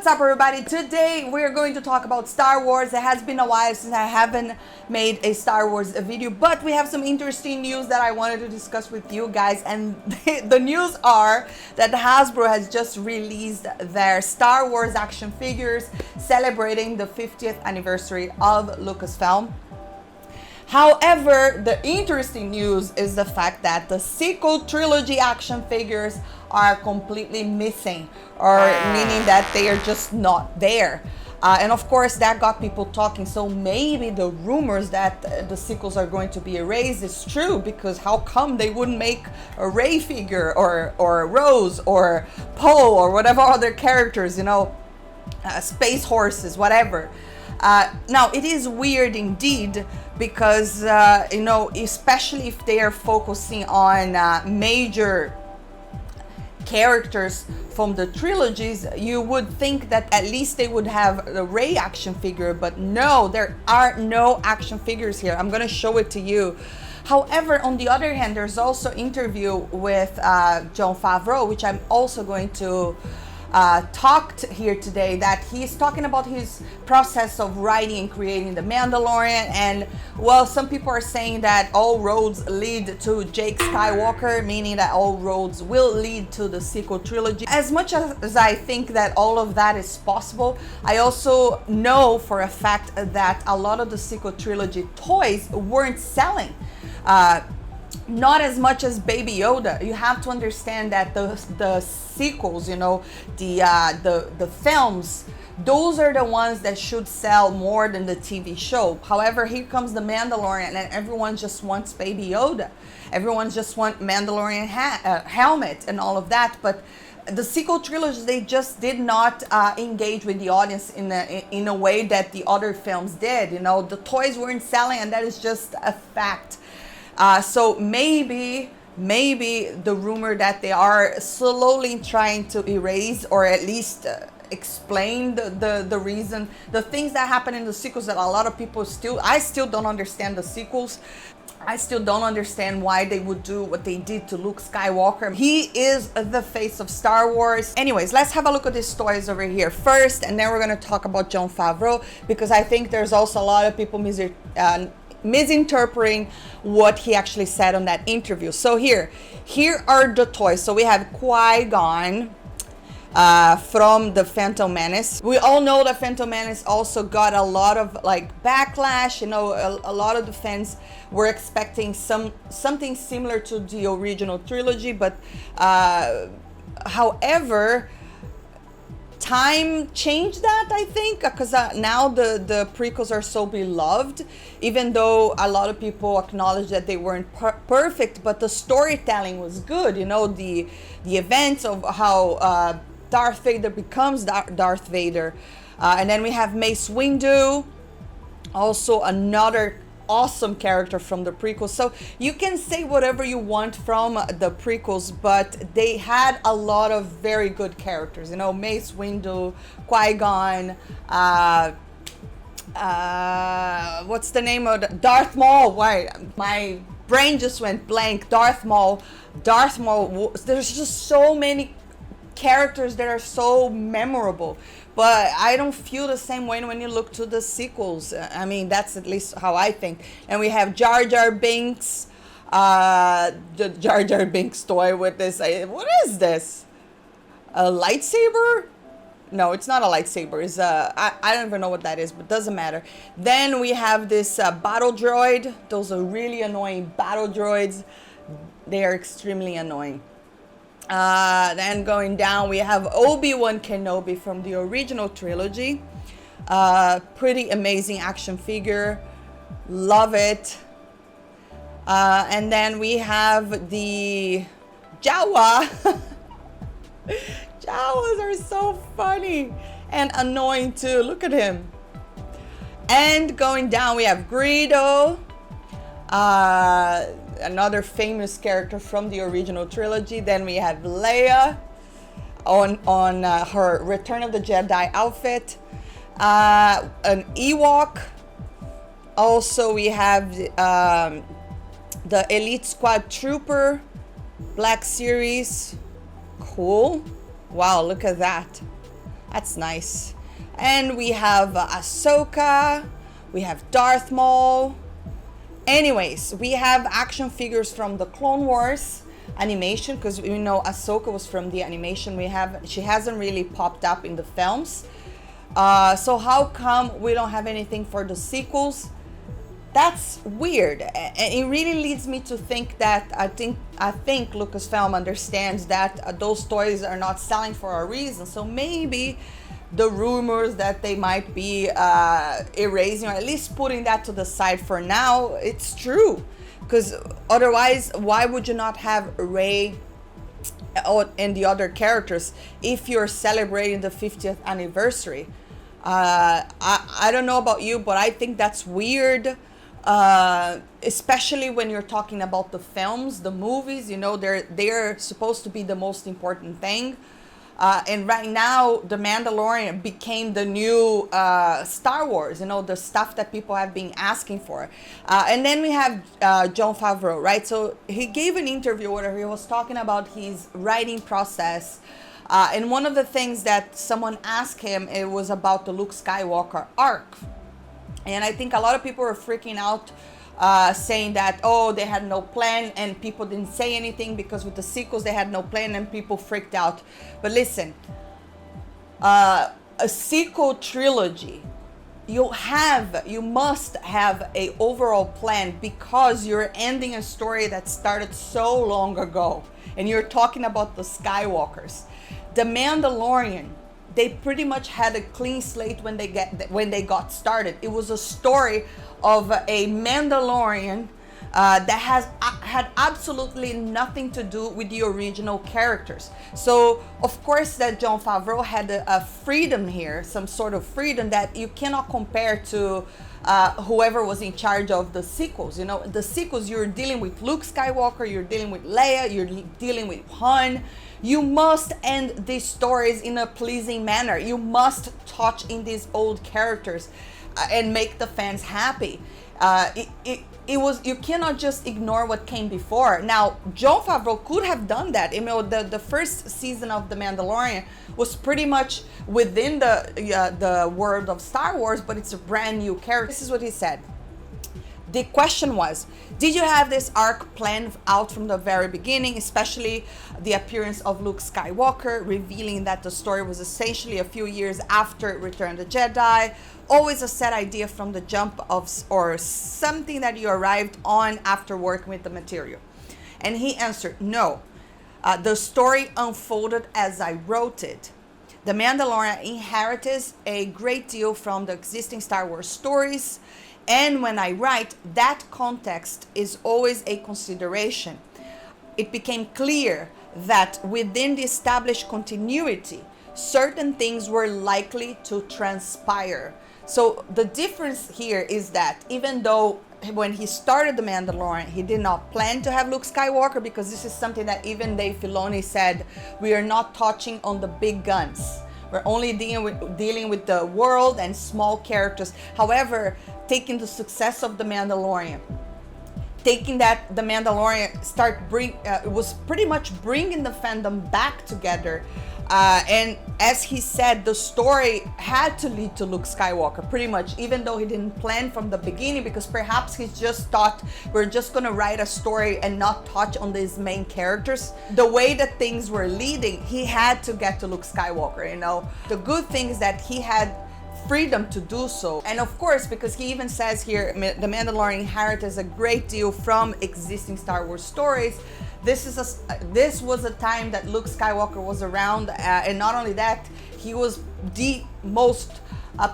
What's up, everybody? Today we're going to talk about Star Wars. It has been a while since I haven't made a Star Wars video, but we have some interesting news that I wanted to discuss with you guys. And the news are that Hasbro has just released their Star Wars action figures celebrating the 50th anniversary of Lucasfilm. However, the interesting news is the fact that the sequel trilogy action figures are completely missing, or meaning that they are just not there. And of course, that got people talking. So maybe the rumors that the sequels are going to be erased is true, because how come they wouldn't make a Rey figure or Rose or Poe or whatever other characters, you know, space horses, whatever. Now, it is weird indeed, because, you know, especially if they are focusing on major characters from the trilogies, you would think that at least they would have the Rey action figure, but no, there are no action figures here. I'm going to show it to you. However, on the other hand, there's also an interview with Jon Favreau, which I'm also going to talked here today, that he's talking about his process of writing and creating the Mandalorian. And well, some people are saying that all roads lead to Jake Skywalker, meaning that all roads will lead to the sequel trilogy. As much as I think that all of that is possible, I also know for a fact that a lot of the sequel trilogy toys weren't selling. Not as much as Baby Yoda. You have to understand that the sequels, you know, the films, those are the ones that should sell more than the TV show. However, here comes the Mandalorian, and everyone just wants Baby Yoda. Everyone just wants Mandalorian helmet and all of that. But the sequel trilogy, they just did not engage with the audience in a way that the other films did. You know, the toys weren't selling, and that is just a fact. So maybe the rumor that they are slowly trying to erase, or at least explain the reason, the things that happen in the sequels that a lot of people I still don't understand the sequels. I still don't understand why they would do what they did to Luke Skywalker. He is the face of Star Wars. Anyways, let's have a look at these toys over here first, and then we're going to talk about Jon Favreau, because I think there's also a lot of people misinterpreting what he actually said on that interview. So here are the toys. So we have Qui-Gon from the Phantom Menace. We all know that Phantom Menace also got a lot of like backlash. You know, a lot of the fans were expecting something similar to the original trilogy, but however, time changed that, I think, because now the prequels are so beloved, even though a lot of people acknowledge that they weren't perfect, but the storytelling was good. You know, the events of how Darth Vader becomes Darth Vader. And then we have Mace Windu, also another awesome character from the prequels. So you can say whatever you want from the prequels, but they had a lot of very good characters. You know, Mace Windu, Qui-Gon, what's the name of Darth Maul? Why my brain just went blank. Darth Maul. There's just so many characters that are so memorable, but I don't feel the same way when you look to the sequels. I mean, that's at least how I think. And we have Jar Jar Binks, the Jar Jar Binks toy with this. What is this? A lightsaber? No, it's not a lightsaber. It's I don't even know what that is, but doesn't matter. Then we have this battle droid. Those are really annoying battle droids. They are extremely annoying. Then going down, we have Obi-Wan Kenobi from the original trilogy. Pretty amazing action figure. Love it. And then we have the Jawa. Jawas are so funny and annoying too. Look at him. And going down, we have Greedo. Another famous character from the original trilogy. Then we have Leia on her Return of the Jedi outfit. An Ewok. Also, we have the Elite Squad Trooper Black Series. Cool. Wow, look at that. That's nice. And we have Ahsoka, we have Darth Maul. Anyways, we have action figures from the Clone Wars animation, because we know Ahsoka was from the animation. She hasn't really popped up in the films. So how come we don't have anything for the sequels? That's weird, and it really leads me to think that I think Lucasfilm understands that those toys are not selling for a reason. So maybe the rumors that they might be erasing, or at least putting that to the side for now, it's true. Because otherwise, why would you not have Rey and the other characters if you're celebrating the 50th anniversary? I don't know about you, but I think that's weird. Especially when you're talking about the films, the movies, you know, they're supposed to be the most important thing. And right now, The Mandalorian became the new Star Wars, you know, the stuff that people have been asking for. And then we have Jon Favreau, right? So he gave an interview where he was talking about his writing process. And one of the things that someone asked him, it was about the Luke Skywalker arc. And I think a lot of people were freaking out, saying that, oh, they had no plan, and people didn't say anything because with the sequels they had no plan and people freaked out. But listen, a sequel trilogy, you must have a overall plan, because you're ending a story that started so long ago, and you're talking about the Skywalkers. The Mandalorian, they pretty much had a clean slate when they got started. It was a story of a Mandalorian that had absolutely nothing to do with the original characters. So of course that Jon Favreau had a freedom here, some sort of freedom that you cannot compare to whoever was in charge of the sequels. You know, the sequels, you're dealing with Luke Skywalker, you're dealing with Leia, you're dealing with Han. You must end these stories in a pleasing manner. You must touch in these old characters and make the fans happy. You cannot just ignore what came before. Now, Jon Favreau could have done that. You know, the first season of The Mandalorian was pretty much within the world of Star Wars, but it's a brand new character. This is what he said. The question was, did you have this arc planned out from the very beginning, especially the appearance of Luke Skywalker, revealing that the story was essentially a few years after Return of the Jedi? Always a set idea from the jump or something that you arrived on after working with the material? And he answered, no. The story unfolded as I wrote it. The Mandalorian inherited a great deal from the existing Star Wars stories, and when I write, that context is always a consideration. It became clear that within the established continuity, certain things were likely to transpire. So the difference here is that even though when he started The Mandalorian, he did not plan to have Luke Skywalker, because this is something that even Dave Filoni said, we are not touching on the big guns. We're only dealing with the world and small characters. However, taking the success of The Mandalorian, taking that The Mandalorian was pretty much bringing the fandom back together. And as he said, the story had to lead to Luke Skywalker, pretty much, even though he didn't plan from the beginning, because perhaps he just thought we're just gonna write a story and not touch on these main characters. The way that things were leading, he had to get to Luke Skywalker, you know. The good thing is that he had freedom to do so. And of course, because he even says here, The Mandalorian inherited a great deal from existing Star Wars stories. This was a time that Luke Skywalker was around, and not only that, he was the most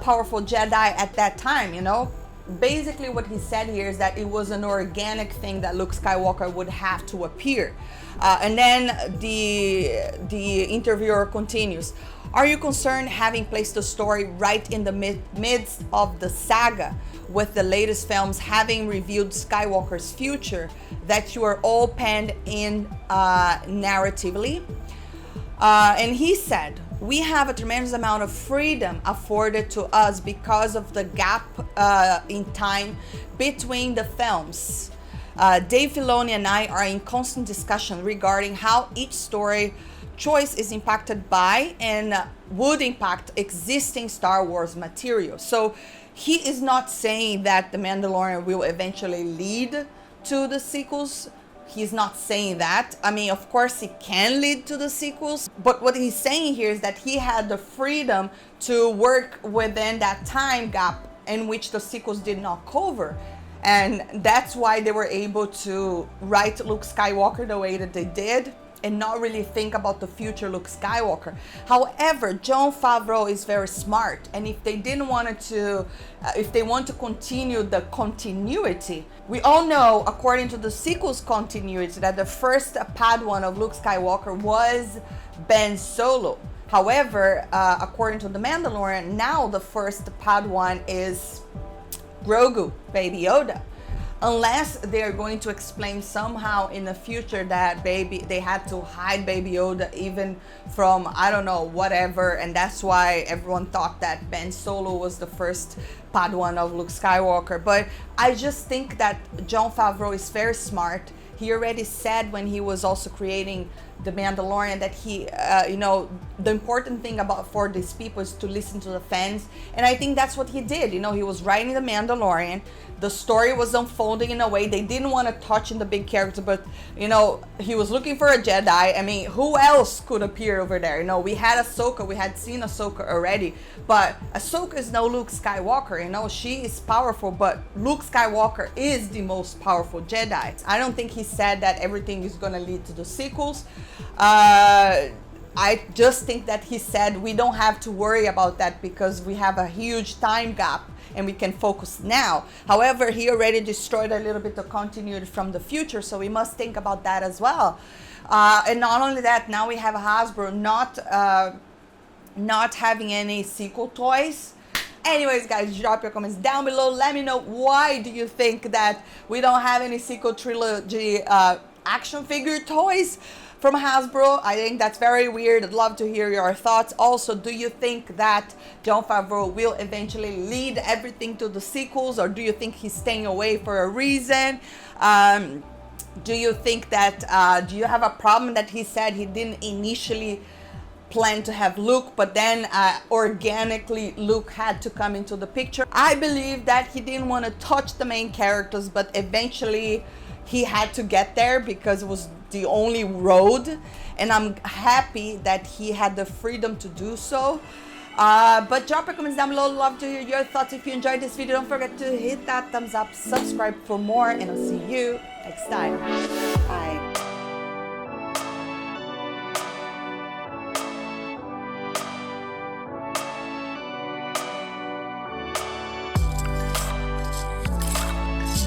powerful Jedi at that time, you know. Basically what he said here is that it was an organic thing that Luke Skywalker would have to appear. And then the interviewer continues, are you concerned, having placed the story right in the midst of the saga, with the latest films having revealed Skywalker's future, that you are all penned in narratively? And he said, we have a tremendous amount of freedom afforded to us because of the gap in time between the films. Dave Filoni and I are in constant discussion regarding how each story choice is impacted by and would impact existing Star Wars material. So he is not saying that The Mandalorian will eventually lead to the sequels. He's not saying that. I mean, of course, it can lead to the sequels, but what he's saying here is that he had the freedom to work within that time gap in which the sequels did not cover. And that's why they were able to write Luke Skywalker the way that they did and not really think about the future Luke Skywalker. However, Jon Favreau is very smart, and if they didn't want to, if they want to continue the continuity, we all know, according to the sequels continuity, that the first Padawan of Luke Skywalker was Ben Solo. However, according to The Mandalorian, now the first Padawan is Grogu, Baby Yoda. Unless they're going to explain somehow in the future that they had to hide Baby Yoda even from, I don't know, whatever, and that's why everyone thought that Ben Solo was the first Padawan of Luke Skywalker. But I just think that Jon Favreau is very smart. He already said when he was also creating The Mandalorian that he, you know, the important thing for these people is to listen to the fans. And I think that's what he did. You know, he was writing The Mandalorian. The story was unfolding in a way they didn't want to touch in the big character, but, you know, he was looking for a Jedi. I mean, who else could appear over there? You know, we had Ahsoka. We had seen Ahsoka already. But Ahsoka is no Luke Skywalker. You know, she is powerful, but Luke Skywalker is the most powerful Jedi. I don't think he said that everything is going to lead to the sequels. I just think that he said we don't have to worry about that because we have a huge time gap and we can focus now. However, he already destroyed a little bit of continuity from the future, so we must think about that as well. And not only that, now we have Hasbro not having any sequel toys. Anyways, guys, drop your comments down below. Let me know, why do you think that we don't have any sequel trilogy action figure toys from Hasbro? I think that's very weird. I'd love to hear your thoughts. Also, do you think that Jon Favreau will eventually lead everything to the sequels, or do you think he's staying away for a reason? Do you think that, do you have a problem that he said he didn't initially plan to have Luke, but then organically Luke had to come into the picture? I believe that he didn't want to touch the main characters, but eventually he had to get there because it was the only road, and I'm happy that he had the freedom to do so. But drop your comments down below. Love to hear your thoughts. If you enjoyed this video, don't forget to hit that thumbs up, subscribe for more, and I'll see you next time.